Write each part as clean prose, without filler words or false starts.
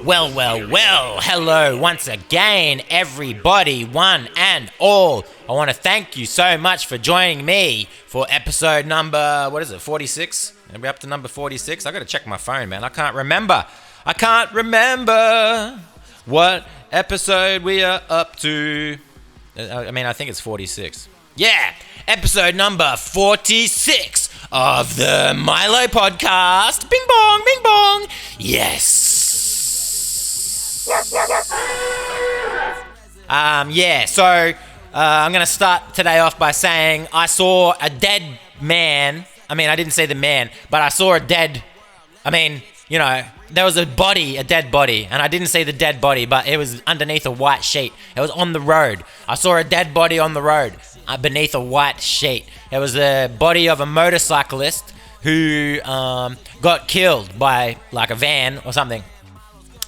Well, hello once again, everybody, one and all. I want to thank you so much for joining me for episode number, 46? Are we up to number 46? I got to check my phone, man. I can't remember what episode we are up to. I think it's 46. Yeah, episode number 46 of the Milo Podcast. Bing bong, bing bong. Yes. So I'm going to start today off by saying I saw a dead man. I didn't see the man, but I saw there was a dead body, and I didn't see the dead body, but it was underneath a white sheet. It was on the road. I saw a dead body on the road beneath a white sheet. It was the body of a motorcyclist who got killed by like a van or something.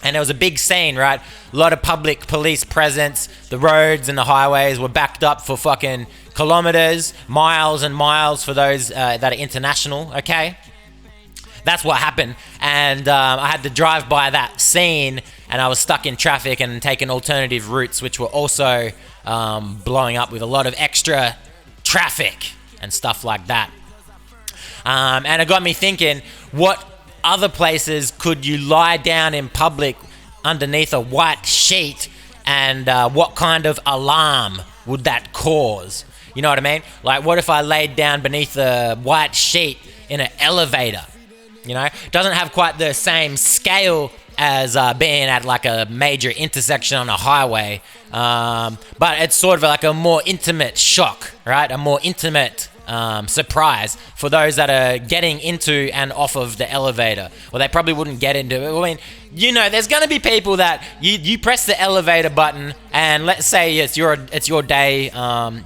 And it was a big scene, right? A lot of public police presence. The roads and the highways were backed up for fucking kilometers, miles and miles for those that are international, okay? That's what happened. And I had to drive by that scene, and I was stuck in traffic and taking alternative routes, which were also blowing up with a lot of extra traffic and stuff like that. And it got me thinking, what other places could you lie down in public underneath a white sheet, and what kind of alarm would that cause? You know what I mean? Like, what if I laid down beneath a white sheet in an elevator? You know, doesn't have quite the same scale as being at like a major intersection on a highway, but it's sort of like a more intimate shock, right? A more intimate surprise for those that are getting into and off of the elevator. Well, they probably wouldn't get into it. There's going to be people that you press the elevator button, and let's say it's your day.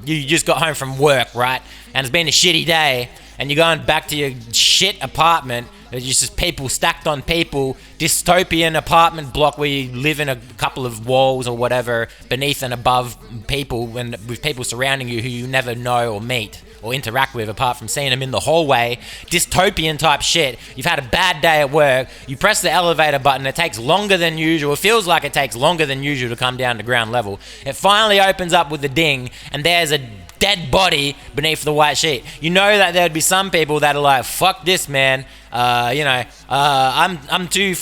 You just got home from work, right? And it's been a shitty day, and you're going back to your shit apartment. There's just people stacked on people, dystopian apartment block where you live in a couple of walls or whatever, beneath and above people, and with people surrounding you who you never know or meet or interact with apart from seeing them in the hallway. Dystopian type shit. You've had a bad day at work. You press the elevator button. It takes longer than usual. It feels like it takes longer than usual to come down to ground level. It finally opens up with a ding, and there's a dead body beneath the white sheet. You know that there'd be some people that are like, fuck this, man. I'm too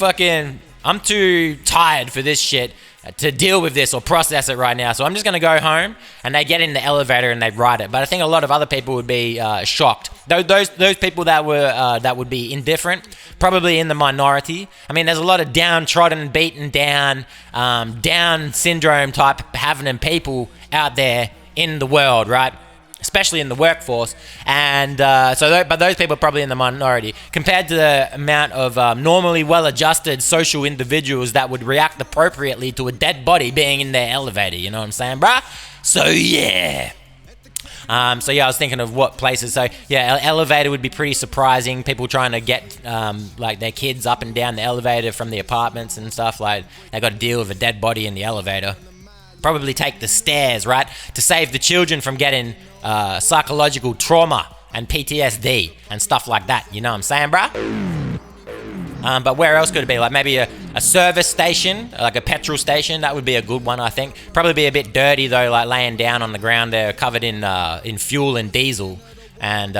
tired for this shit to deal with this or process it right now. So I'm just going to go home, and they get in the elevator and they ride it. But I think a lot of other people would be shocked. Those people that would be indifferent, probably in the minority. There's a lot of downtrodden, beaten down, Down syndrome type having people out there in the world, right? Especially in the workforce, and but those people are probably in the minority compared to the amount of normally well-adjusted social individuals that would react appropriately to a dead body being in their elevator. You know what I'm saying, bruh? So yeah. I was thinking of what places. So yeah, elevator would be pretty surprising. People trying to get like their kids up and down the elevator from the apartments and stuff. Like they got to deal with a dead body in the elevator. Probably take the stairs, right, to save the children from getting psychological trauma and PTSD and stuff like that. You know what I'm saying, bruh? But where else could it be? Like maybe a service station, like a petrol station. That would be a good one, I think. Probably be a bit dirty though, like laying down on the ground there, covered in fuel and diesel and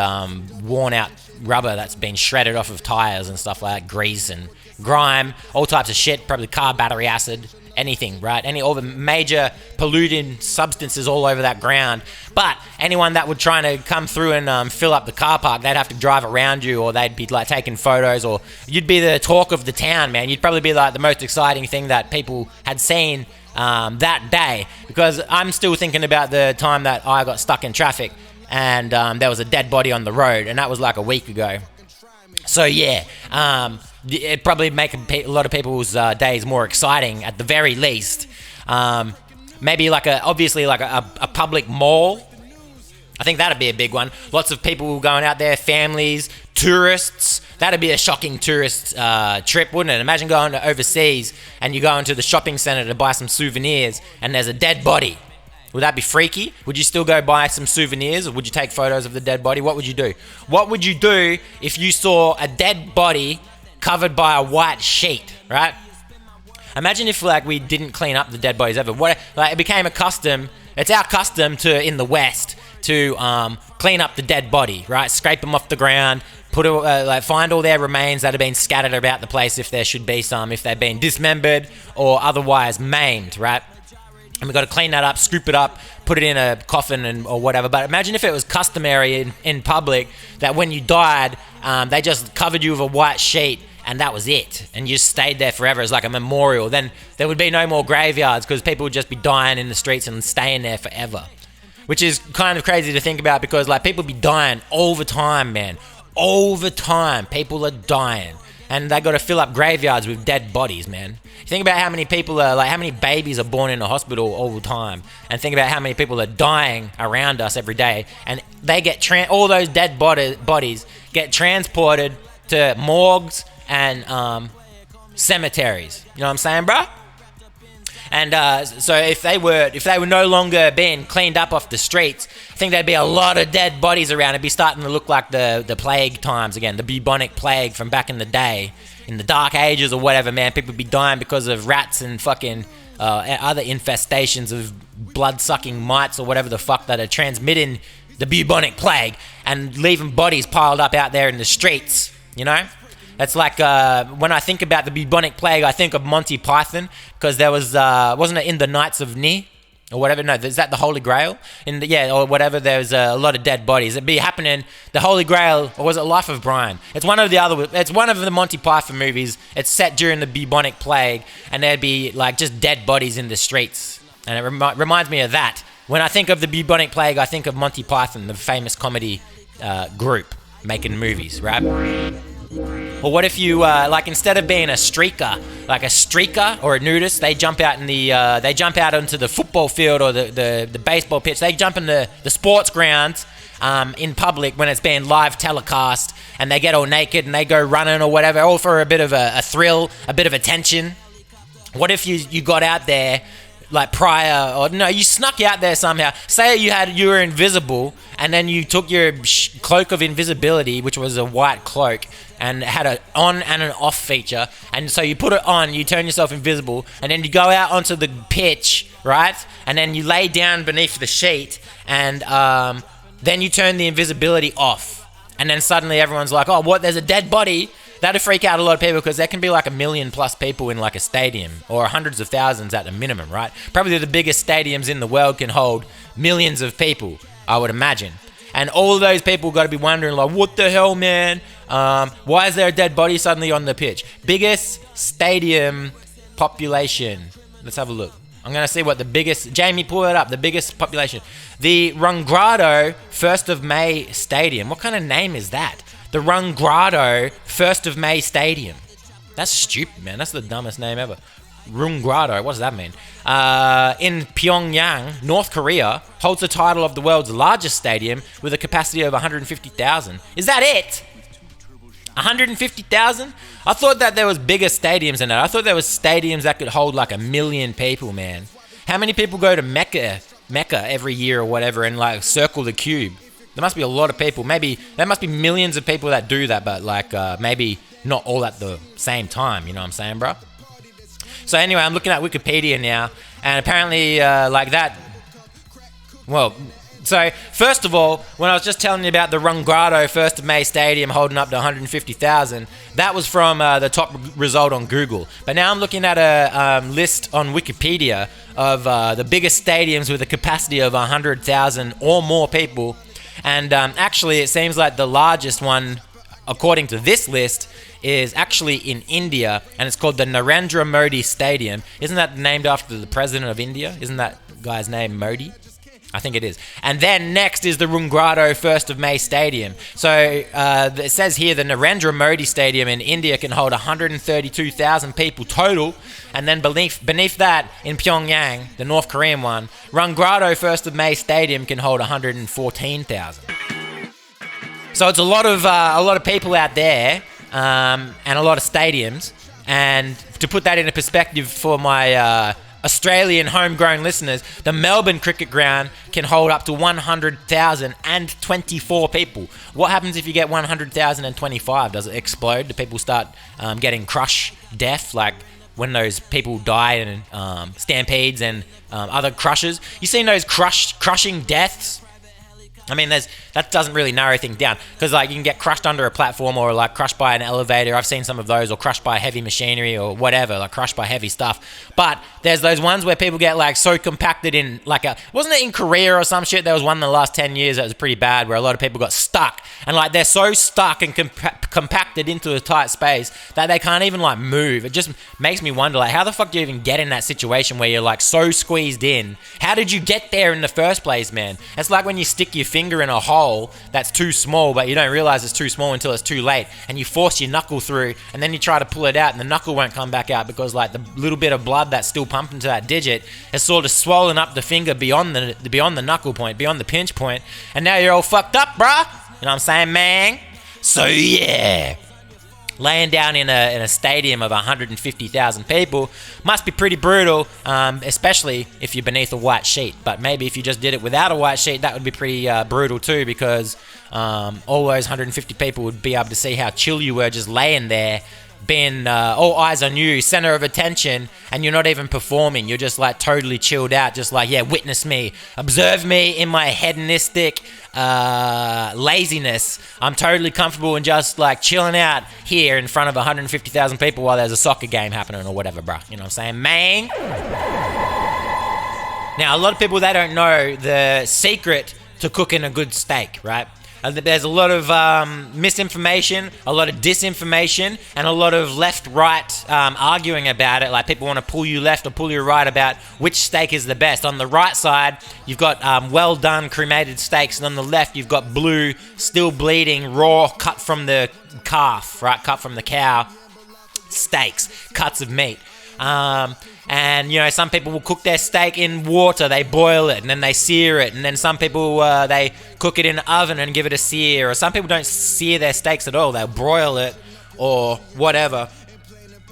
worn out rubber that's been shredded off of tires and stuff like that, grease and grime, all types of shit. Probably car battery acid. Anything, right? All the major polluting substances all over that ground. But anyone that would try to come through and fill up the car park, they'd have to drive around you, or they'd be like taking photos, or you'd be the talk of the town, man. You'd probably be like the most exciting thing that people had seen that day. Because I'm still thinking about the time that I got stuck in traffic and there was a dead body on the road, and that was like a week ago. So yeah, it'd probably make a lot of people's days more exciting at the very least. Maybe obviously a public mall. I think that'd be a big one. Lots of people going out there, families, tourists. That'd be a shocking tourist trip, wouldn't it? Imagine going to overseas and you go into the shopping center to buy some souvenirs and there's a dead body. Would that be freaky? Would you still go buy some souvenirs, or would you take photos of the dead body? What would you do? What would you do if you saw a dead body covered by a white sheet, right? Imagine if like we didn't clean up the dead bodies ever. What like it became a custom. It's our custom to in the West to clean up the dead body, right? Scrape them off the ground, find all their remains that have been scattered about the place if there should be some, if they've been dismembered or otherwise maimed, right? And we've got to clean that up, scoop it up, put it in a coffin or whatever. But imagine if it was customary in public that when you died, they just covered you with a white sheet and that was it. And you just stayed there forever as like a memorial. Then there would be no more graveyards because people would just be dying in the streets and staying there forever. Which is kind of crazy to think about because like people be dying all the time, man. All the time, people are dying. And they got to fill up graveyards with dead bodies, man. Think about how many people are, like how many babies are born in a hospital all the time. And think about how many people are dying around us every day. And they get, all those dead bodies get transported to morgues and cemeteries. You know what I'm saying, bro? And so if they were no longer being cleaned up off the streets, I think there'd be a lot of dead bodies around. It'd be starting to look like the plague times again, the bubonic plague from back in the day, in the dark ages or whatever, man. People would be dying because of rats and fucking other infestations of blood-sucking mites or whatever the fuck that are transmitting the bubonic plague and leaving bodies piled up out there in the streets, you know? It's like when I think about the bubonic plague, I think of Monty Python because there was wasn't it in the Nights of Ni or whatever? No, is that the Holy Grail? Or whatever. There's a lot of dead bodies. It'd be happening. The Holy Grail, or was it Life of Brian? It's one of the Monty Python movies. It's set during the bubonic plague, and there'd be like just dead bodies in the streets, and it reminds me of that. When I think of the bubonic plague, I think of Monty Python, the famous comedy group making movies, right? Or what if you instead of being a streaker or a nudist, they jump out onto the football field or the baseball pitch. They jump in the sports grounds in public when it's being live telecast, and they get all naked and they go running or whatever, all for a bit of a thrill, a bit of attention. What if you got out there like prior, or no, you snuck out there somehow. Say you were invisible, and then you took your cloak of invisibility, which was a white cloak, and it had an on and an off feature. And so you put it on, you turn yourself invisible, and then you go out onto the pitch, right? And then you lay down beneath the sheet, and then you turn the invisibility off. And then suddenly everyone's like, oh, what? There's a dead body. That'd freak out a lot of people because there can be like 1 million plus people in like a stadium, or hundreds of thousands at the minimum, right? Probably the biggest stadiums in the world can hold millions of people, I would imagine. And all of those people got to be wondering like, what the hell, man? Why is there a dead body suddenly on the pitch? Biggest stadium population. Let's have a look. I'm going to see what the biggest... Jamie, pull it up. The biggest population. The Rungrado 1st of May Stadium. What kind of name is that? The Rungrado 1st of May Stadium. That's stupid, man. That's the dumbest name ever. Rungrado, what does that mean? In Pyongyang, North Korea, holds the title of the world's largest stadium with a capacity of 150,000. Is that it? 150,000? I thought that there was bigger stadiums than that. I thought there was stadiums that could hold like 1 million people, man. How many people go to Mecca every year or whatever and like circle the cube? There must be a lot of people. Maybe there must be millions of people that do that, but like maybe not all at the same time. You know what I'm saying, bro? So anyway, I'm looking at Wikipedia now, and apparently like that. Well, so first of all, when I was just telling you about the Rungrado 1st of May Stadium holding up to 150,000, that was from the top result on Google. But now I'm looking at a list on Wikipedia of the biggest stadiums with a capacity of 100,000 or more people. And actually, it seems like the largest one, according to this list, is actually in India, and it's called the Narendra Modi Stadium. Isn't that named after the president of India? Isn't that guy's name Modi? I think it is. And then next is the Rungrado 1st of May Stadium. So it says here the Narendra Modi Stadium in India can hold 132,000 people total. And then beneath that, in Pyongyang, the North Korean one, Rungrado 1st of May Stadium can hold 114,000. So it's a lot of people out there, and a lot of stadiums. And to put that into perspective for my Australian homegrown listeners, the Melbourne Cricket Ground can hold up to 100,024 people. What happens if you get 100,025? Does it explode? Do people start getting crush death, like when those people die in stampedes and other crushes. You seen those crushing deaths? I mean, that doesn't really narrow things down, because like you can get crushed under a platform, or like crushed by an elevator. I've seen some of those, or crushed by heavy machinery or whatever, like crushed by heavy stuff. But there's those ones where people get like so compacted in wasn't it in Korea or some shit? There was one in the last 10 years that was pretty bad, where a lot of people got stuck, and like they're so stuck and compacted into a tight space that they can't even like move. It just makes me wonder, like, how the fuck do you even get in that situation where you're like so squeezed in? How did you get there in the first place, man? It's like when you stick your finger in a hole that's too small, but you don't realize it's too small until it's too late, and you force your knuckle through, and then you try to pull it out, and the knuckle won't come back out because like the little bit of blood that's still pumping to that digit has sort of swollen up the finger beyond the knuckle point, beyond the pinch point, and now you're all fucked up, bruh. You know what I'm saying, man? So yeah, laying down in a stadium of 150,000 people must be pretty brutal, especially if you're beneath a white sheet. But maybe if you just did it without a white sheet, that would be pretty brutal too, because all those 150 people would be able to see how chill you were just laying there, being all eyes on you, center of attention, and you're not even performing. You're just like totally chilled out, just like, yeah, witness me, observe me in my hedonistic laziness. I'm totally comfortable and just like chilling out here in front of 150,000 people while there's a soccer game happening or whatever, bro. You know what I'm saying, man? Now, a lot of people, they don't know the secret to cooking a good steak, right? There's a lot of misinformation, a lot of disinformation, and a lot of left-right arguing about it. Like, people want to pull you left or pull you right about which steak is the best. On the right side, you've got well-done cremated steaks, and on the left, you've got blue, still bleeding, raw, cut from the calf, right? Cut from the cow steaks, cuts of meat. And, you know, some people will cook their steak in water, they boil it, and then they sear it. And then some people, they cook it in the oven and give it a sear. Or some people don't sear their steaks at all, they'll broil it or whatever.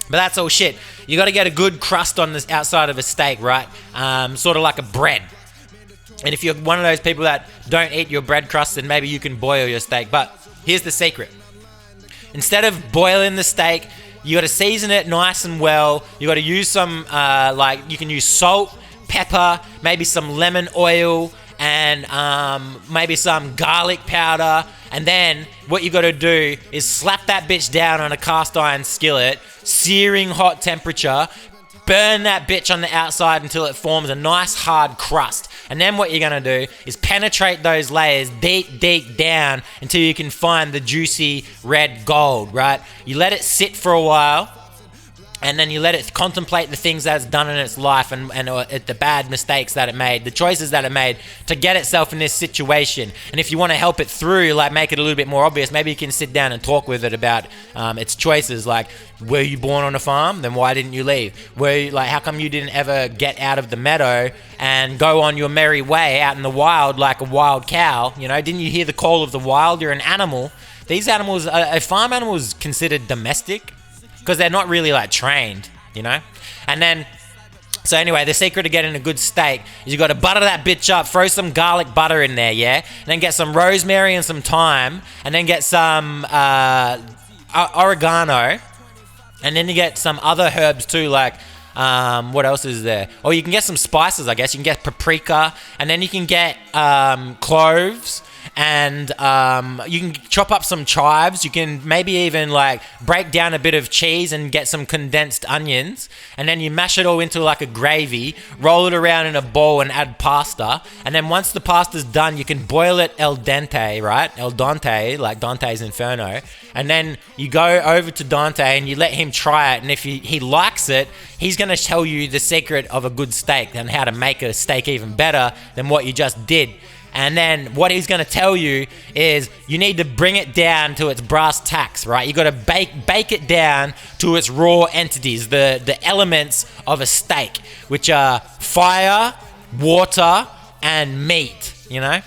But that's all shit. You got to get a good crust on the outside of a steak, right? Sort of like a bread. And if you're one of those people that don't eat your bread crust, then maybe you can boil your steak. But here's the secret. Instead of boiling the steak, you got to season it nice and well. You got to use some, you can use salt, pepper, maybe some lemon oil, and maybe some garlic powder. And then what you got to do is slap that bitch down on a cast iron skillet, searing hot temperature. Burn that bitch on the outside until it forms a nice hard crust. And then what you're going to do is penetrate those layers deep down until you can find the juicy red gold, right? You let it sit for a while, and then you let it contemplate the things that it's done in its life and the bad mistakes that it made, the choices that it made to get itself in this situation. And if you want to help it through, like make it a little bit more obvious, maybe you can sit down and talk with it about its choices. Like, were you born on a farm? Then why didn't you leave? How come you didn't ever get out of the meadow and go on your merry way out in the wild like a wild cow? You know, didn't you hear the call of the wild? You're an animal. These animals, a farm animal is considered domestic, because they're not really like trained, you know? And then, so anyway, the secret to getting a good steak is you got to butter that bitch up, throw some garlic butter in there, yeah? And then get some rosemary and some thyme, and then get some oregano, and then you get some other herbs too, like, what else is there? Or you can get some spices, I guess. You can get paprika, and then you can get cloves, and you can chop up some chives. You can maybe even like break down a bit of cheese and get some condensed onions, and then you mash it all into like a gravy, roll it around in a bowl and add pasta. And then once the pasta's done, you can boil it al dente, right? Al dente, like Dante's Inferno. And then you go over to Dante and you let him try it, and if he likes it, he's going to tell you the secret of a good steak and how to make a steak even better than what you just did. And then what he's going to tell you is you need to bring it down to its brass tacks, right? You got to bake it down to its raw entities, the elements of a steak, which are fire, water, and meat, you know?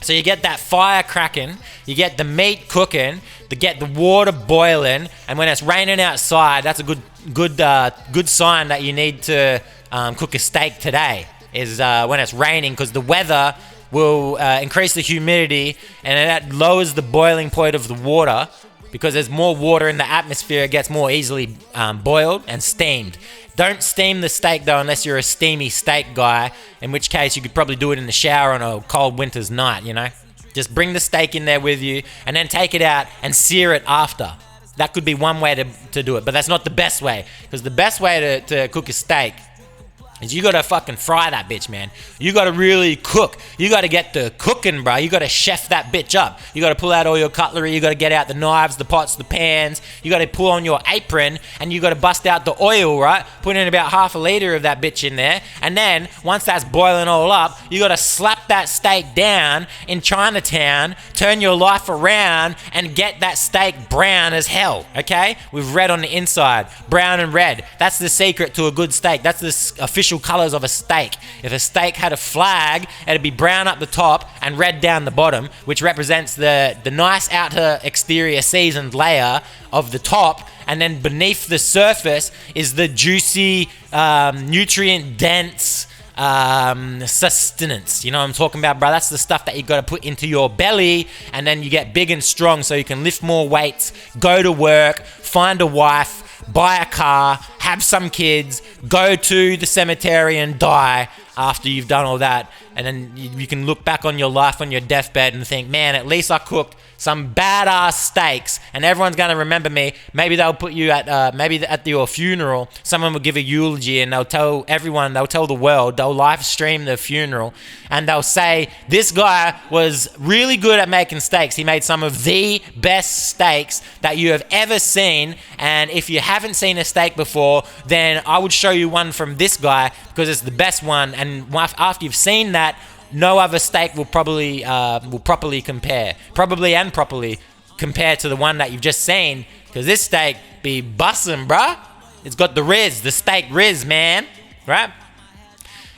So you get that fire cracking, you get the meat cooking, you get the water boiling, and when it's raining outside, that's a good sign that you need to cook a steak today, is when it's raining, because the weather will increase the humidity, and that lowers the boiling point of the water, because there's more water in the atmosphere. It gets more easily boiled and steamed. Don't steam the steak though unless you're a steamy steak guy, in which case you could probably do it in the shower on a cold winter's night, you know? Just bring the steak in there with you and then take it out and sear it after. That could be one way to do it, but that's not the best way, because the best way to cook a steak is you gotta fucking fry that bitch, man. You gotta really cook. You gotta get the cooking, bro. You gotta chef that bitch up. You gotta pull out all your cutlery. You gotta get out the knives, the pots, the pans. You gotta pull on your apron and you gotta bust out the oil, right? Put in about half a liter of that bitch in there. And then once that's boiling all up, you gotta slap that steak down in Chinatown, turn your life around and get that steak brown as hell, okay? With red on the inside, brown and red. That's the secret to a good steak. That's the official colors of a steak. If a steak had a flag, it'd be brown up the top and red down the bottom, which represents the nice outer exterior seasoned layer of the top, and then beneath the surface is the juicy, nutrient dense sustenance. You know what I'm talking about, bro? That's the stuff that you got to put into your belly, and then you get big and strong so you can lift more weights, go to work, find a wife, buy a car, have some kids, go to the cemetery and die after you've done all that. And then you can look back on your life on your deathbed and think, man, at least I cooked some badass steaks, and everyone's going to remember me. Maybe they'll put you at your funeral. Someone will give a eulogy and they'll tell everyone, they'll tell the world, they'll live stream the funeral, and they'll say, this guy was really good at making steaks. He made some of the best steaks that you have ever seen. And if you haven't seen a steak before, then I would show you one from this guy because it's the best one. And after you've seen that, no other steak will properly compare to the one that you've just seen, because this steak be bussin', bruh. It's got the riz, the steak riz, man, right?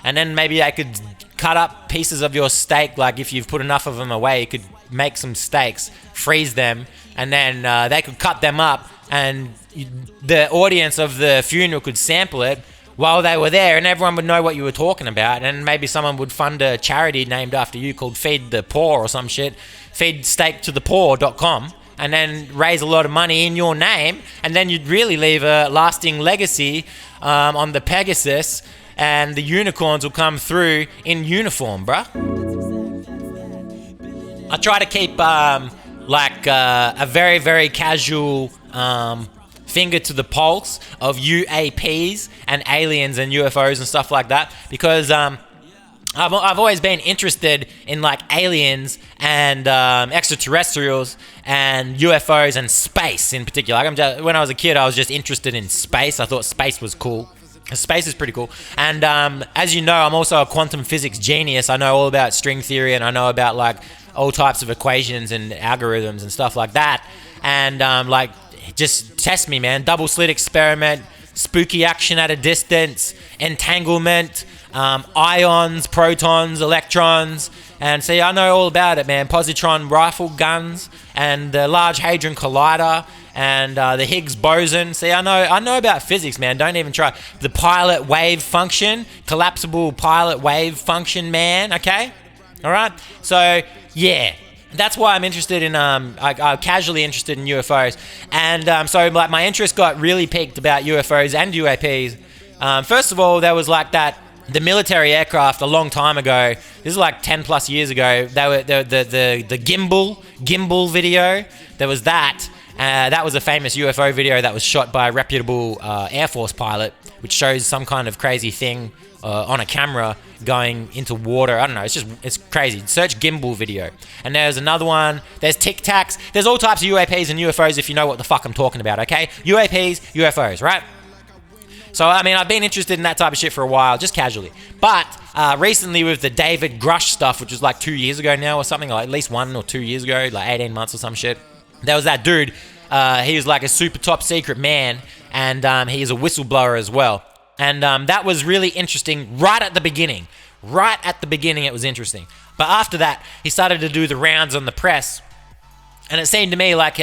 And then maybe I could cut up pieces of your steak, like if you've put enough of them away, you could make some steaks, freeze them, and then they could cut them up, and the audience of the funeral could sample it while they were there, and everyone would know what you were talking about, and maybe someone would fund a charity named after you called Feed the Poor or some shit, feedsteaktothepoor.com, and then raise a lot of money in your name, and then you'd really leave a lasting legacy on the Pegasus, and the unicorns will come through in uniform, bruh. I try to keep a very, very casual finger to the pulse of UAPs and aliens and UFOs and stuff like that, because I've always been interested in like aliens and extraterrestrials and UFOs and space in particular. When I was a kid, I was just interested in space. I thought space was cool. Space is pretty cool. And as you know, I'm also a quantum physics genius. I know all about string theory, and I know about like all types of equations and algorithms and stuff like that. And just test me, man. Double slit experiment, spooky action at a distance, entanglement, ions, protons, electrons. And see, I know all about it, man. Positron rifle guns and the Large Hadron Collider and the Higgs boson. See, I know about physics, man. Don't even try. The pilot wave function, collapsible pilot wave function, man. Okay? All right? So, yeah. That's why I'm interested in, I'm casually interested in UFOs. And so like my interest got really peaked about UFOs and UAPs. First of all, there was like the military aircraft a long time ago. This is like 10 plus years ago. They were the gimbal video. There was that. That was a famous UFO video that was shot by a reputable Air Force pilot, which shows some kind of crazy thing on a camera going into water. I don't know. It's crazy. Search gimbal video. And there's another one. There's Tic Tacs. There's all types of UAPs and UFOs if you know what the fuck I'm talking about, okay? UAPs, UFOs, right? So, I mean, I've been interested in that type of shit for a while, just casually. But recently with the David Grush stuff, which was like 2 years ago now or something, like at least 1 or 2 years ago, like 18 months or some shit, there was that dude. He was like a super top secret man, and he is a whistleblower as well. And that was really interesting right at the beginning. Right at the beginning, it was interesting. But after that, he started to do the rounds on the press. And it seemed to me like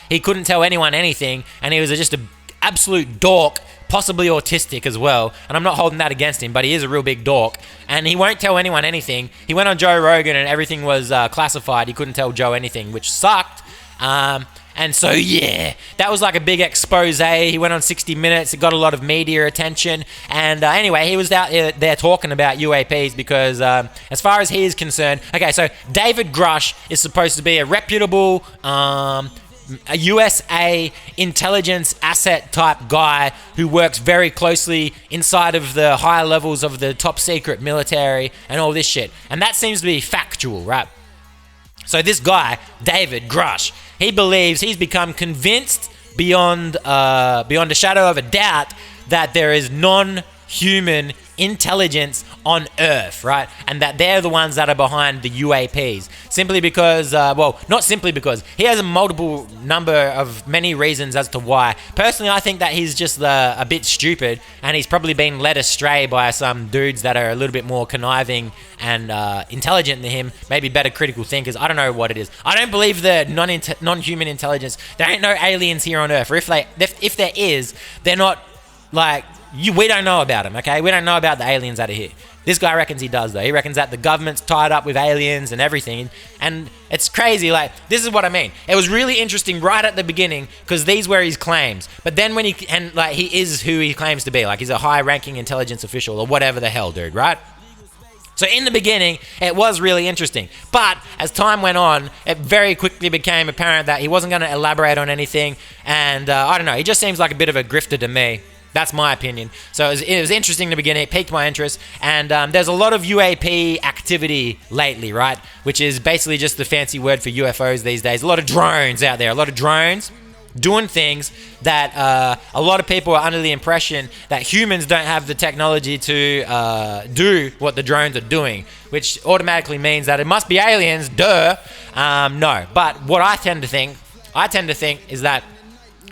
he couldn't tell anyone anything. And he was just an absolute dork, possibly autistic as well. And I'm not holding that against him, but he is a real big dork. And he won't tell anyone anything. He went on Joe Rogan and everything was classified. He couldn't tell Joe anything, which sucked. And so, yeah, that was like a big expose. He went on 60 Minutes. It got a lot of media attention. And anyway, he was out there talking about UAPs because as far as he is concerned, okay, so David Grush is supposed to be a reputable a USA intelligence asset type guy who works very closely inside of the higher levels of the top secret military and all this shit. And that seems to be factual, right? So this guy, David Grush, he believes, he's become convinced beyond a shadow of a doubt that there is non-human intelligence on Earth, right? And that they're the ones that are behind the UAPs. Simply because, not simply because, he has a multiple number of many reasons as to why. Personally, I think that he's just a bit stupid, and he's probably been led astray by some dudes that are a little bit more conniving and intelligent than him, maybe better critical thinkers. I don't know what it is. I don't believe the non-human intelligence. There ain't no aliens here on Earth. Or if there is, they're not like... we don't know about them, okay? We don't know about the aliens that are here. This guy reckons he does, though. He reckons that the government's tied up with aliens and everything. And it's crazy. Like, this is what I mean. It was really interesting right at the beginning because these were his claims. But then he is who he claims to be. Like, he's a high-ranking intelligence official or whatever the hell, dude, right? So in the beginning, it was really interesting. But as time went on, it very quickly became apparent that he wasn't going to elaborate on anything. And I don't know. He just seems like a bit of a grifter to me. That's my opinion. So it was interesting in the beginning. It piqued my interest. And there's a lot of UAP activity lately, right? Which is basically just the fancy word for UFOs these days. A lot of drones out there. A lot of drones doing things that a lot of people are under the impression that humans don't have the technology to do what the drones are doing, which automatically means that it must be aliens. Duh. No. But what I tend to think is that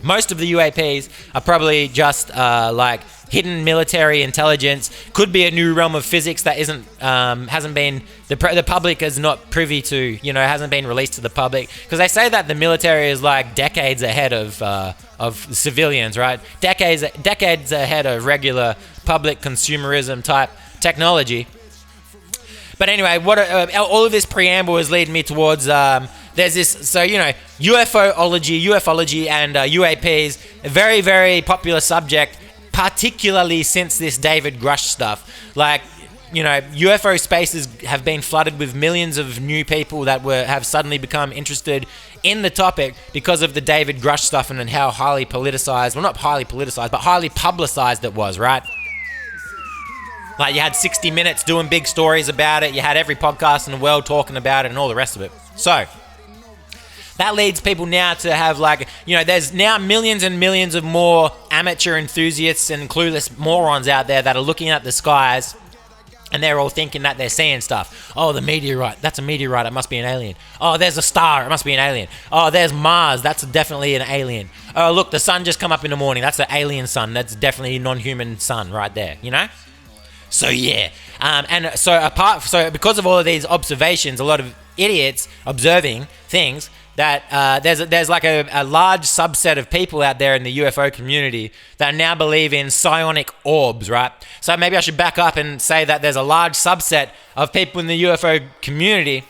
most of the UAPs are probably just like hidden military intelligence. Could be a new realm of physics that hasn't been the public is not privy to. Hasn't been released to the public because they say that the military is like decades ahead of civilians, right? Decades ahead of regular public consumerism type technology. But anyway, all of this preamble is leading me towards. There's this, so, ufology and UAPs, a very, very popular subject, particularly since this David Grush stuff. Like, UFO spaces have been flooded with millions of new people that have suddenly become interested in the topic because of the David Grush stuff and how highly politicized, well, not highly politicized, but highly publicized it was, right? Like, you had 60 Minutes doing big stories about it. You had every podcast in the world talking about it and all the rest of it. So that leads people now to have there's now millions and millions of more amateur enthusiasts and clueless morons out there that are looking at the skies and they're all thinking that they're seeing stuff. Oh, the meteorite. That's a meteorite. It must be an alien. Oh, there's a star. It must be an alien. Oh, there's Mars. That's definitely an alien. Oh, look, the sun just come up in the morning. That's an alien sun. That's definitely a non-human sun right there, So yeah, so because of all of these observations, a lot of idiots observing things that there's like a large subset of people out there in the UFO community that now believe in psionic orbs, right? So maybe I should back up and say that there's a large subset of people in the UFO community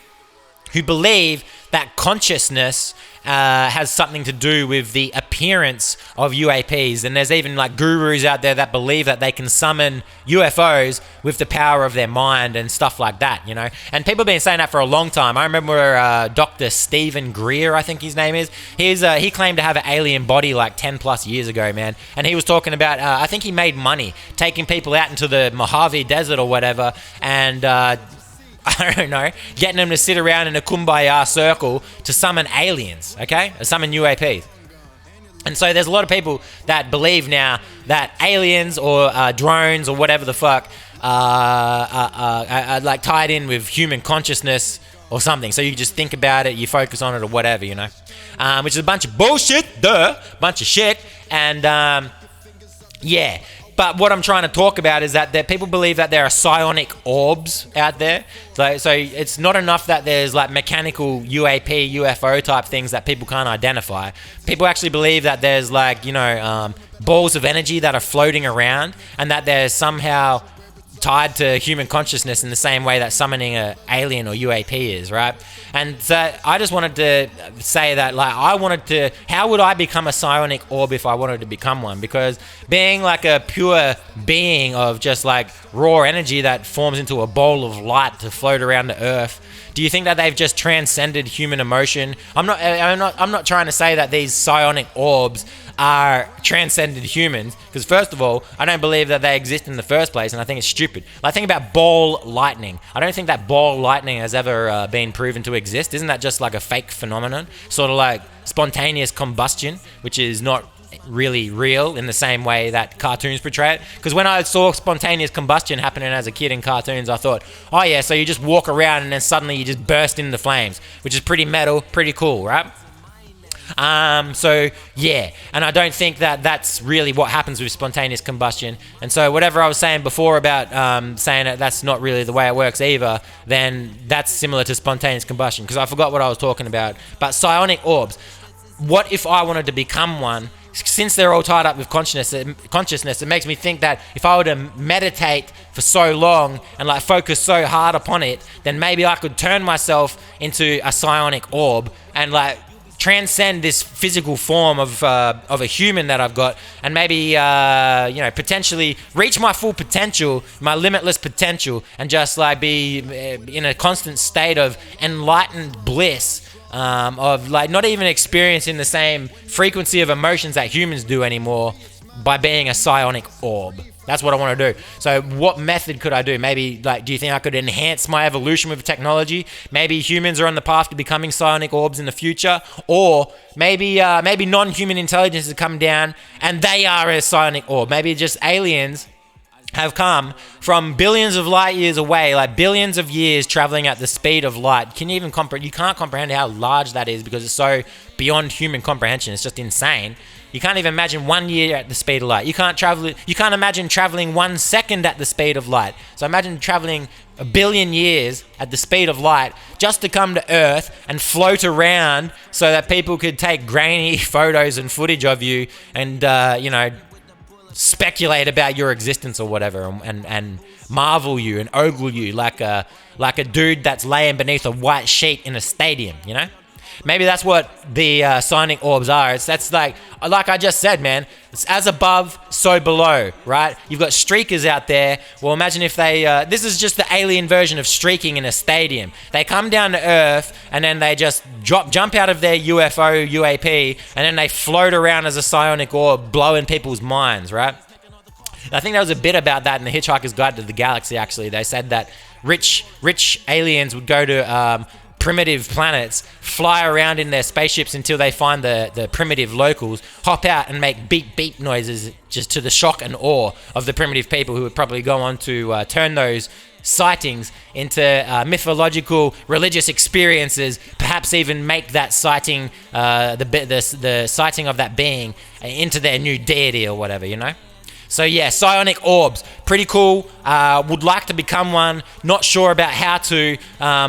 who believe that consciousness has something to do with the appearance of UAPs. And there's even like gurus out there that believe that they can summon UFOs with the power of their mind and stuff like that, And people have been saying that for a long time. I remember Dr. Stephen Greer, I think his name is. He claimed to have an alien body like 10 plus years ago, man. And he was talking about, I think he made money taking people out into the Mojave Desert or whatever and... I don't know, getting them to sit around in a kumbaya circle to summon aliens, okay? Or summon UAPs. And so there's a lot of people that believe now that aliens or drones or whatever the fuck are like tied in with human consciousness or something. So you just think about it, you focus on it or whatever, which is a bunch of bullshit, bunch of shit. And yeah. But what I'm trying to talk about is that people believe that there are psionic orbs out there. So it's not enough that there's like mechanical UAP, UFO type things that people can't identify. People actually believe that there's like, balls of energy that are floating around and that there's somehow tied to human consciousness in the same way that summoning a alien or UAP is, right? And so I just wanted to say that, like, how would I become a psionic orb if I wanted to become one? Because being like a pure being of just like raw energy that forms into a bowl of light to float around the earth, do you think that they've just transcended human emotion? I'm not trying to say that these psionic orbs are transcended humans, because first of all, I don't believe that they exist in the first place, and I think it's stupid. Like, think about ball lightning. I don't think that ball lightning has ever been proven to exist. Isn't that just like a fake phenomenon? Sort of like spontaneous combustion, which is not really real in the same way that cartoons portray it. Because when I saw spontaneous combustion happening as a kid in cartoons, I thought, oh yeah, so you just walk around and then suddenly you just burst into flames, which is pretty metal, pretty cool, right? So yeah, and I don't think that that's really what happens with spontaneous combustion. And so whatever I was saying before about saying that that's not really the way it works either, then that's similar to spontaneous combustion, because I forgot what I was talking about. But psionic orbs, what if I wanted to become one? Since they're all tied up with consciousness, it makes me think that if I were to meditate for so long and like focus so hard upon it, then maybe I could turn myself into a psionic orb and like transcend this physical form of a human that I've got, and maybe potentially reach my full potential, my limitless potential, and just like be in a constant state of enlightened bliss, of like not even experiencing the same frequency of emotions that humans do anymore, by being a psionic orb. That's what I want to do. So what method could I do? Maybe, like, do you think I could enhance my evolution with technology? Maybe humans are on the path to becoming psionic orbs in the future. Or maybe non-human intelligence has come down and they are a psionic orb. Maybe just aliens have come from billions of light years away, like billions of years traveling at the speed of light. Can you even you can't comprehend how large that is, because it's so beyond human comprehension. It's just insane. You can't even imagine 1 year at the speed of light. You can't imagine traveling 1 second at the speed of light. So imagine traveling 1 billion years at the speed of light just to come to Earth and float around so that people could take grainy photos and footage of you and, speculate about your existence or whatever, and marvel you and ogle you like a dude that's laying beneath a white sheet in a stadium, you know? Maybe that's what the psionic orbs are. That's like I just said, man. It's as above, so below, right? You've got streakers out there. Well, imagine if they... this is just the alien version of streaking in a stadium. They come down to Earth, and then they just jump out of their UFO, UAP, and then they float around as a psionic orb, blowing people's minds, right? I think there was a bit about that in the Hitchhiker's Guide to the Galaxy, actually. They said that rich aliens would go to... primitive planets, fly around in their spaceships until they find the primitive locals, hop out and make beep beep noises just to the shock and awe of the primitive people, who would probably go on to turn those sightings into mythological religious experiences, perhaps even make that sighting, the sighting of that being into their new deity or whatever, you know? So yeah, psionic orbs, pretty cool. Would like to become one. Not sure about how to.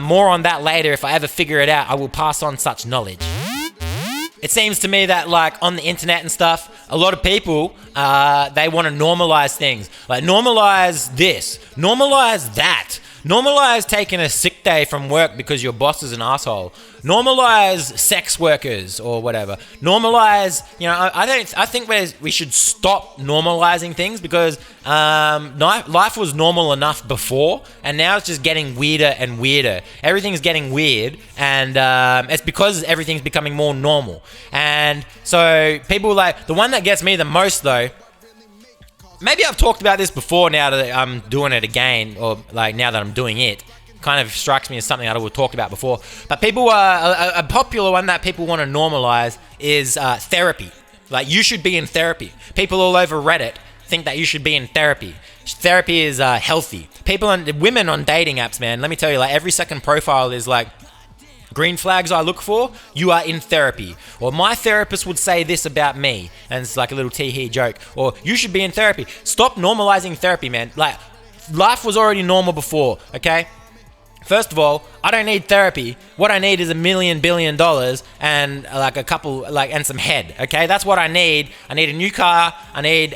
More on that later. If I ever figure it out, I will pass on such knowledge. It seems to me that, like, on the internet and stuff, a lot of people, they want to normalize things. Like, normalize this, normalize that. Normalize taking a sick day from work because your boss is an asshole. Normalize sex workers or whatever. Normalize, I think we should stop normalizing things, because life was normal enough before, and now it's just getting weirder and weirder. Everything's getting weird, and it's because everything's becoming more normal. And so people, like, the one that gets me the most though, maybe I've talked about this before, now that I'm doing it again, or like now that I'm doing it, kind of strikes me as something I would have talked about before. But people, a popular one that people want to normalize is therapy. Like, you should be in therapy. People all over Reddit think that you should be in therapy. Therapy is healthy. Women on dating apps, man, let me tell you, like, every second profile is like, green flags I look for, you are in therapy. Or my therapist would say this about me. And it's like a little tee-hee joke. Or you should be in therapy. Stop normalizing therapy, man. Like, life was already normal before, okay? First of all, I don't need therapy. What I need is $1 billion and like a couple, like, and some head. Okay, that's what I need. I need a new car. I need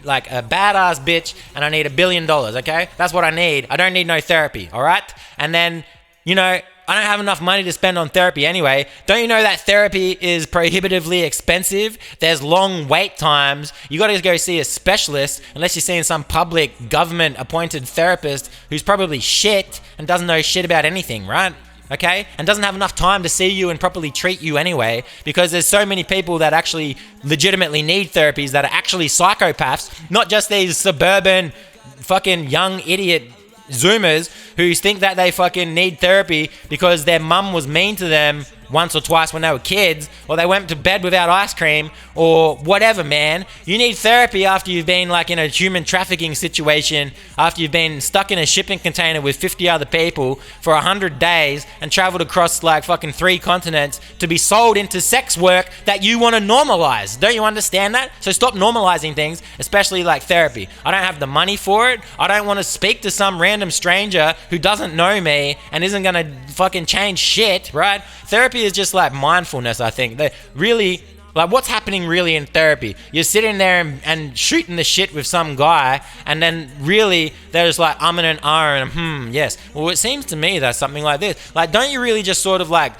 like a badass bitch, and I need $1 billion. Okay, that's what I need. I don't need no therapy. All right, and then I don't have enough money to spend on therapy anyway. Don't you know that therapy is prohibitively expensive? There's long wait times. You got to go see a specialist unless you're seeing some public government appointed therapist who's probably shit and doesn't know shit about anything, right? Okay? And doesn't have enough time to see you and properly treat you anyway, because there's so many people that actually legitimately need therapies that are actually psychopaths, not just these suburban fucking young idiot Zoomers who think that they fucking need therapy because their mum was mean to them once or twice when they were kids, or they went to bed without ice cream, or whatever, man. You need therapy after you've been like in a human trafficking situation, after you've been stuck in a shipping container with 50 other people for 100 days and traveled across like fucking 3 continents to be sold into sex work that you want to normalize. Don't you understand that? So stop normalizing things, especially like therapy. I don't have the money for it. I don't want to speak to some random stranger who doesn't know me and isn't going to fucking change shit, right? Therapy is just like mindfulness, I think. They really, like, what's happening really in therapy? You're sitting there and shooting the shit with some guy, and then really they're just like and and yes. Well, it seems to me that something like this. Like, don't you really just sort of like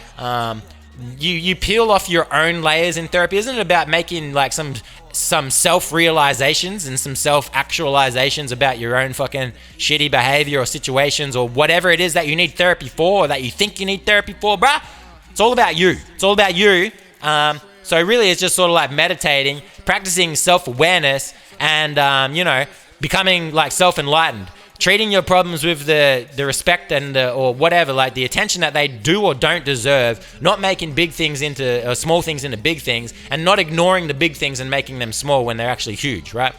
you peel off your own layers in therapy? Isn't it about making like some self-realizations and some self-actualizations about your own fucking shitty behavior or situations or whatever it is that you need therapy for, or that you think you need therapy for, bruh? It's all about you. It's all about you. So really it's just sort of like meditating, practicing self-awareness, and, becoming like self-enlightened. Treating your problems with the respect and or whatever, like the attention that they do or don't deserve, not making big things into small things into big things, and not ignoring the big things and making them small when they're actually huge, right?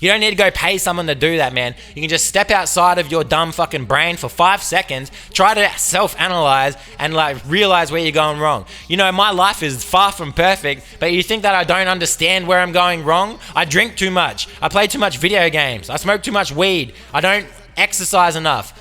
You don't need to go pay someone to do that, man. You can just step outside of your dumb fucking brain for 5 seconds, try to self-analyze and like realize where you're going wrong. My life is far from perfect, but you think that I don't understand where I'm going wrong? I drink too much. I play too much video games. I smoke too much weed. I don't exercise enough.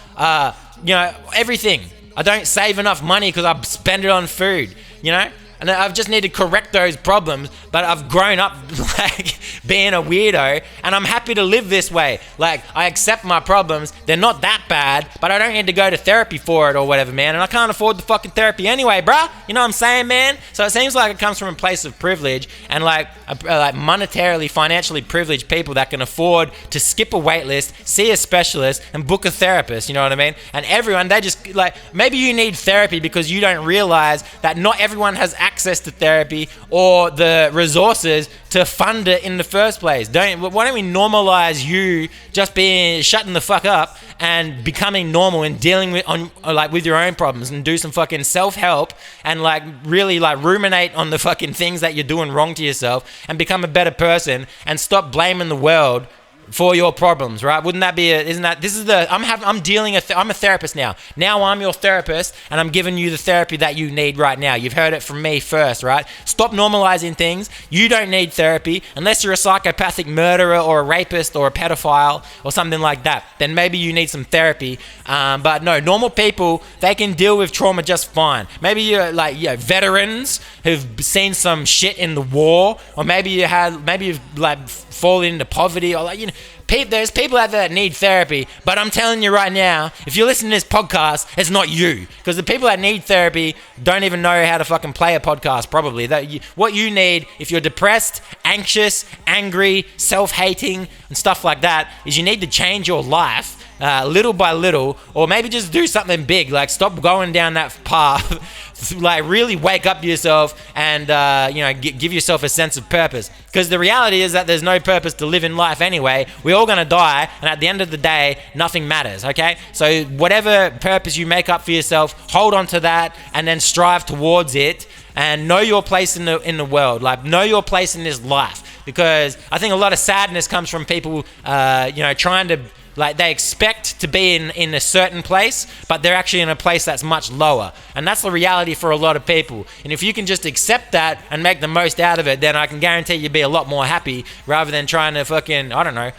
Everything. I don't save enough money because I spend it on food, And I just need to correct those problems, but I've grown up like being a weirdo, and I'm happy to live this way. Like, I accept my problems. They're not that bad, but I don't need to go to therapy for it or whatever, man. And I can't afford the fucking therapy anyway, bruh. You know what I'm saying, man? So it seems like it comes from a place of privilege, and like monetarily, financially privileged people that can afford to skip a wait list, see a specialist, and book a therapist, you know what I mean? And everyone, they just like, maybe you need therapy because you don't realize that not everyone has access to therapy or the resources to fund it in the first place. Why don't we normalize you just shutting the fuck up and becoming normal and dealing with your own problems, and do some fucking self-help and like really like ruminate on the fucking things that you're doing wrong to yourself and become a better person, and stop blaming the world for your problems, right? Wouldn't that be I'm a therapist now. Now I'm your therapist, and I'm giving you the therapy that you need right now. You've heard it from me first, right? Stop normalizing things. You don't need therapy unless you're a psychopathic murderer or a rapist or a pedophile or something like that. Then maybe you need some therapy. But no, normal people, they can deal with trauma just fine. Maybe you're like veterans who've seen some shit in the war, or maybe you've like fallen into poverty, or like, there's people out there that need therapy, but I'm telling you right now, if you listen to this podcast, it's not you. Because the people that need therapy don't even know how to fucking play a podcast, probably. What you need, if you're depressed, anxious, angry, self-hating, and stuff like that, is you need to change your life little by little, or maybe just do something big, like stop going down that path, like really wake up yourself and give yourself a sense of purpose. Because the reality is that there's no purpose to live in life anyway. We're all gonna die, and at the end of the day, nothing matters. Okay, so whatever purpose you make up for yourself, hold on to that, and then strive towards it, and know your place in the world. Like, know your place in this life, because I think a lot of sadness comes from people trying to, like, they expect to be in a certain place, but they're actually in a place that's much lower. And that's the reality for a lot of people. And if you can just accept that and make the most out of it, then I can guarantee you'll be a lot more happy, rather than trying to fucking, I don't know,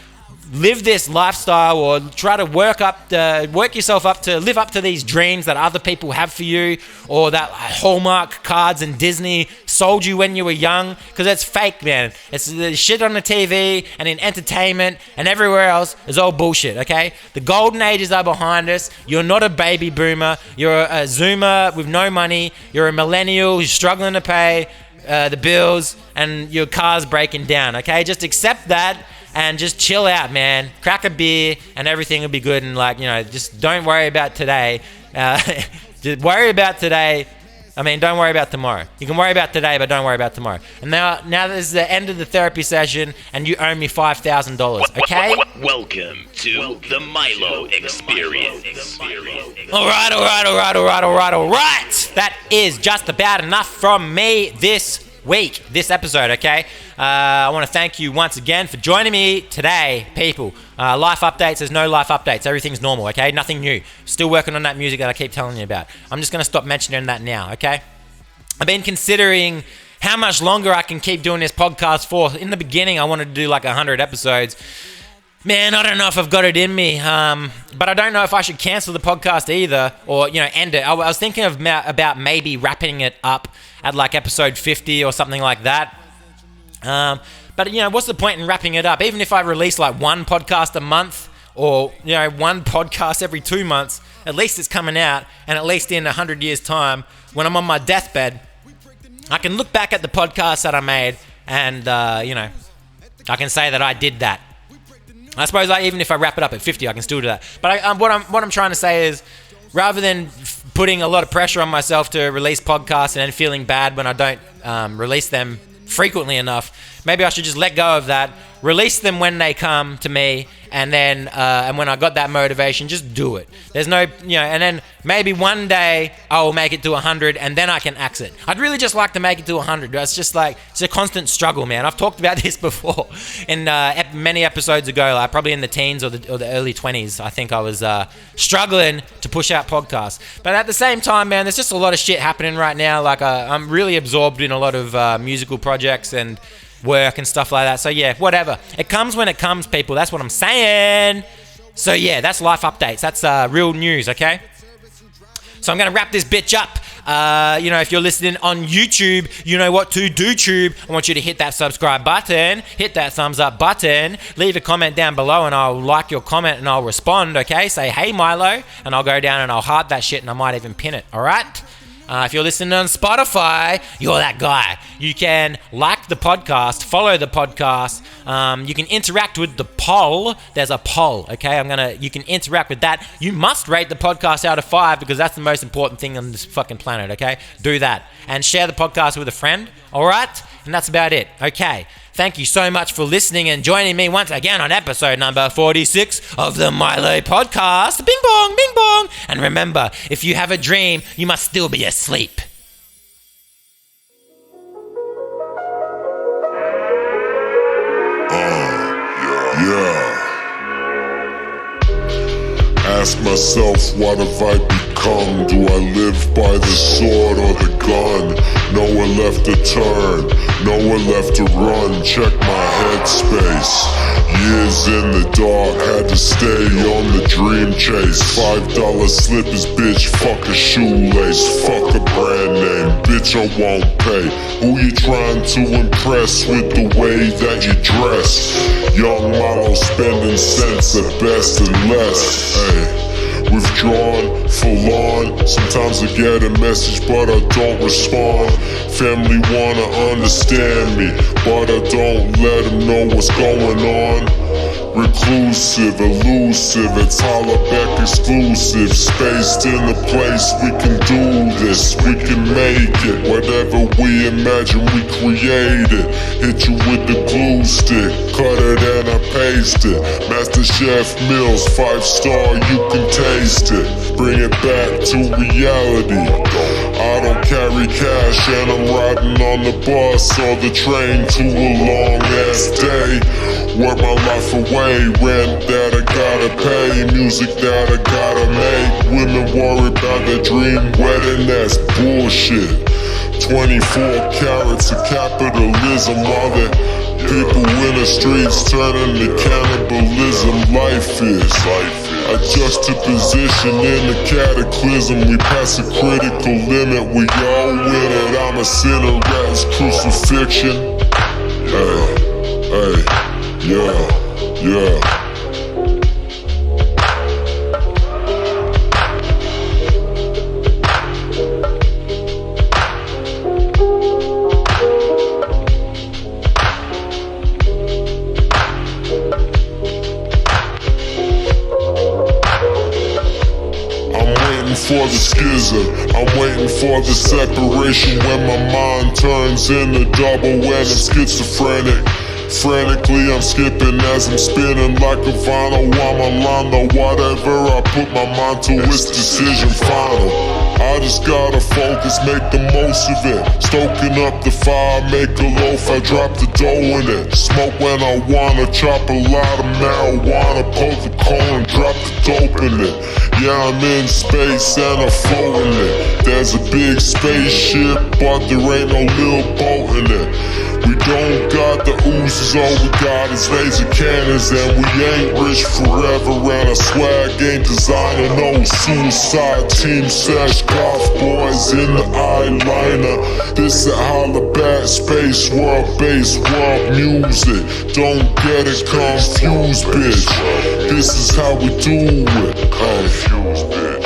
live this lifestyle or try to work yourself up to live up to these dreams that other people have for you, or that Hallmark cards and Disney sold you when you were young, because it's fake, man. It's the shit on the TV and in entertainment and everywhere else is all bullshit, okay? The golden ages are behind us. You're not a baby boomer. You're a Zoomer with no money. You're a millennial who's struggling to pay the bills and your car's breaking down, okay? Just accept that and just chill out, man. Crack a beer and everything will be good. And just don't worry about today. Just worry about today. Don't worry about tomorrow. You can worry about today, but don't worry about tomorrow. And now this is the end of the therapy session, and you owe me $5,000, okay? Welcome to the Milo Experience. All right. That is just about enough from me this episode, okay? I want to thank you once again for joining me today, people. Life updates, there's no life updates. Everything's normal, okay? Nothing new. Still working on that music that I keep telling you about. I'm just going to stop mentioning that now, okay? I've been considering how much longer I can keep doing this podcast for. In the beginning, I wanted to do like 100 episodes. Man, I don't know if I've got it in me, but I don't know if I should cancel the podcast either, or end it. I was thinking about maybe wrapping it up at like episode 50 or something like that. But what's the point in wrapping it up? Even if I release like one podcast a month, or one podcast every 2 months, at least it's coming out, and at least in 100 years' time, when I'm on my deathbed, I can look back at the podcast that I made, and I can say that I did that. I suppose even if I wrap it up at 50, I can still do that. But what I'm trying to say is, rather than putting a lot of pressure on myself to release podcasts and then feeling bad when I don't release them frequently enough, maybe I should just let go of that, release them when they come to me, and then and when I got that motivation, just do it. There's no, and then maybe one day I will make it to 100, and then I can axe it. I'd really just like to make it to 100. It's just like, it's a constant struggle, man. I've talked about this before in many episodes ago, like probably in the teens or the early 20s. I think I was struggling to push out podcasts. But at the same time, man, there's just a lot of shit happening right now. Like I'm really absorbed in a lot of musical projects and work and stuff like that. So yeah, whatever. It comes when it comes, people. That's what I'm saying. So yeah, that's life updates. That's real news, okay? So I'm going to wrap this bitch up. If you're listening on YouTube, you know what to do, Tube. I want you to hit that subscribe button, hit that thumbs up button, leave a comment down below, and I'll like your comment and I'll respond, okay? Say, hey, Milo, and I'll go down and I'll heart that shit, and I might even pin it, all right? If you're listening on Spotify, you're that guy. You can like the podcast, follow the podcast. You can interact with the poll. There's a poll, okay? You can interact with that. You must rate the podcast out of 5 because that's the most important thing on this fucking planet, okay? Do that. And share the podcast with a friend, all right? And that's about it, okay? Thank you so much for listening and joining me once again on episode number 46 of the Milo Podcast. Bing bong, bing bong. And remember, if you have a dream, you must still be asleep. Ask myself, what have I become? Do I live by the sword or the gun? Nowhere left to turn, nowhere left to run. Check my headspace. Years in the dark, had to stay on the dream chase. $5 slippers, bitch, fuck a shoelace. Fuck a brand name, bitch, I won't pay. Who you trying to impress with the way that you dress? Young Milo spending cents at best and less. Hey. Withdrawn, full on. Sometimes I get a message but I don't respond. Family wanna understand me, but I don't let them know what's going on. Reclusive, elusive, it's Hollaback exclusive. Spaced in the place, we can do this, we can make it. Whatever we imagine, we create it. Hit you with the glue stick, cut it and I paste it. Master Chef meals, 5-star, you can taste it. Bring it back to reality. I don't carry cash and I'm riding on the bus or the train to a long ass day. Work my life away, rent that I gotta pay, music that I gotta make. Women worry about their dream wedding, that's bullshit. 24 carats of capitalism, while the people in the streets turning to cannibalism. Life is a juxtaposition in the cataclysm. We pass a critical limit, we all win it. I'm a sinner at his crucifixion. Hey, yeah. For the schism, I'm waiting for the separation when my mind turns into double when I'm schizophrenic. Frantically I'm skipping as I'm spinning like a vinyl. I'm a lando, whatever I put my mind to, it's decision final. I just gotta focus, make the most of it. Stoking up the fire, make a loaf, I drop the dough in it. Smoke when I wanna, chop a lot of marijuana, poke the cone and drop the dope in it. Yeah, I'm in space and I'm floating it. There's a big spaceship, but there ain't no little boat in it. We don't got the oozes, all we got is laser cannons. And we ain't rich forever, and our swag ain't designer. No suicide team sash, golf boys in the eyeliner. This is holla back, space world, bass world music. Don't get it confused, bitch. This is how we do it. Confused, bitch.